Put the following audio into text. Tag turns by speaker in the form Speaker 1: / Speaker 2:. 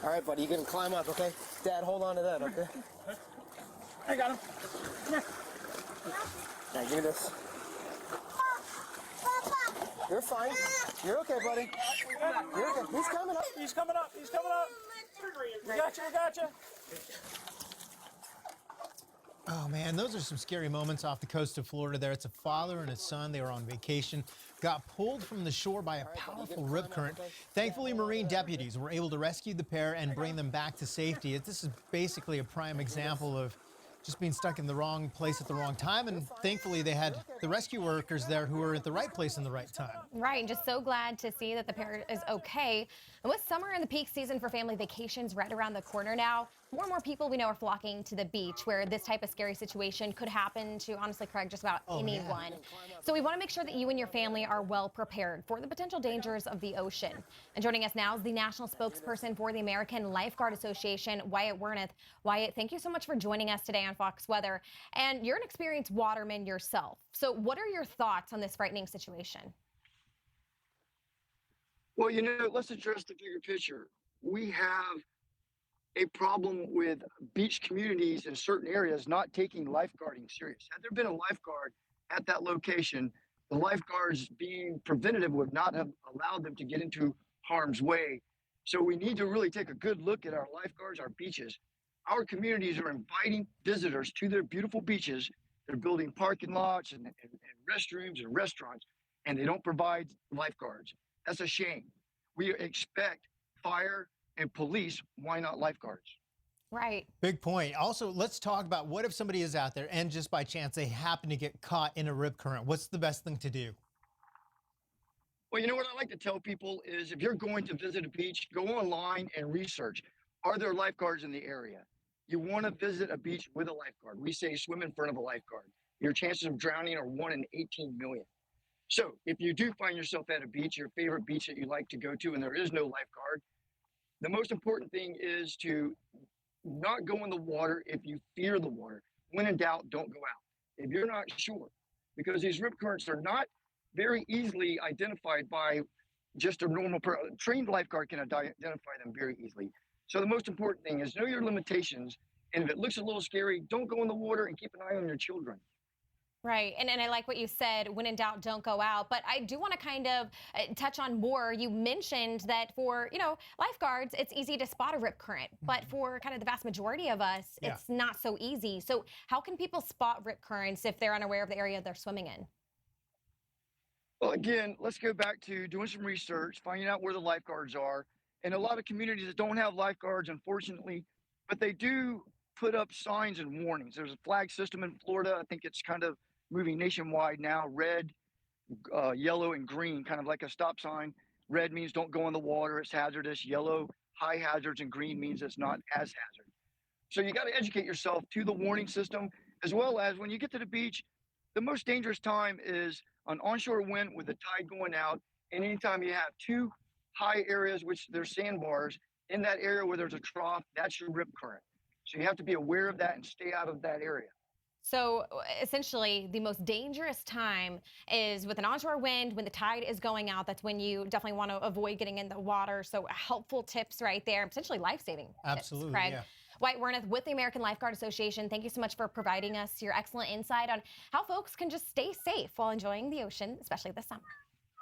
Speaker 1: All right, buddy, you can climb up, okay? Dad, hold on to that, okay?
Speaker 2: I got him. Come here.
Speaker 1: Now, give me this. You're fine. You're okay, buddy. You're okay. He's coming up.
Speaker 2: He's coming up. He's coming up. We got you. We got you.
Speaker 3: Oh, man, those are some scary moments off the coast of Florida there. It's a father and his son. They were on vacation, got pulled from the shore by a powerful rip current. Thankfully, Marine deputies were able to rescue the pair and bring them back to safety. This is basically a prime example of just being stuck in the wrong place at the wrong time. And thankfully, they had the rescue workers there who were at the right place in the right time.
Speaker 4: Right, and just so glad to see that the pair is okay. And with summer and the peak season for family vacations right around the corner now, more and more people we know are flocking to the beach where this type of scary situation could happen to, honestly, Craig, just about anyone. So we want to make sure that you and your family are well prepared for the potential dangers of the ocean. And joining us now is the national spokesperson for the American Lifeguard Association, Wyatt Warneth. Wyatt, thank you so much for joining us today on Fox Weather. And you're an experienced waterman yourself. So what are your thoughts on this frightening situation?
Speaker 5: Well, let's address the bigger picture. We have a problem with beach communities in certain areas not taking lifeguarding serious. Had there been a lifeguard at that location, the lifeguards being preventative would not have allowed them to get into harm's way. So we need to really take a good look at our lifeguards, our beaches. Our communities are inviting visitors to their beautiful beaches. They're building parking lots and restrooms and restaurants, and they don't provide lifeguards. That's a shame. We expect fire and police. Why not lifeguards?
Speaker 4: Right.
Speaker 3: Big point. Also, let's talk about what if somebody is out there and just by chance they happen to get caught in a rip current? What's the best thing to do?
Speaker 5: Well, what I like to tell people is if you're going to visit a beach, go online and research. Are there lifeguards in the area? You want to visit a beach with a lifeguard. We say swim in front of a lifeguard. Your chances of drowning are 1 in 18 million. So if you do find yourself at a beach, your favorite beach that you like to go to, and there is no lifeguard, the most important thing is to not go in the water if you fear the water. When in doubt, don't go out. If you're not sure, because these rip currents are not very easily identified by just a normal trained lifeguard can identify them very easily. So the most important thing is know your limitations. And if it looks a little scary, don't go in the water and keep an eye on your children.
Speaker 4: Right. And I like what you said, when in doubt, don't go out. But I do want to kind of touch on more. You mentioned that for, lifeguards, it's easy to spot a rip current. But for kind of the vast majority of us, it's not so easy. So how can people spot rip currents if they're unaware of the area they're swimming in?
Speaker 5: Well, again, let's go back to doing some research, finding out where the lifeguards are. And a lot of communities that don't have lifeguards, unfortunately, but they do put up signs and warnings. There's a flag system in Florida. I think it's kind of moving nationwide now. Red, yellow, and green, kind of like a stop sign. Red means don't go in the water, it's hazardous. Yellow, high hazards, and green means it's not as hazardous. So you got to educate yourself to the warning system, as well as when you get to the beach, the most dangerous time is an onshore wind with the tide going out. And anytime you have two high areas, which there's sandbars, in that area where there's a trough, that's your rip current. So you have to be aware of that and stay out of that area.
Speaker 4: So essentially, the most dangerous time is with an onshore wind, when the tide is going out. That's when you definitely want to avoid getting in the water. So helpful tips right there, potentially life-saving tips, Craig.
Speaker 3: Yeah.
Speaker 4: Wyatt Warneth with the American Lifeguard Association, thank you so much for providing us your excellent insight on how folks can just stay safe while enjoying the ocean, especially this summer.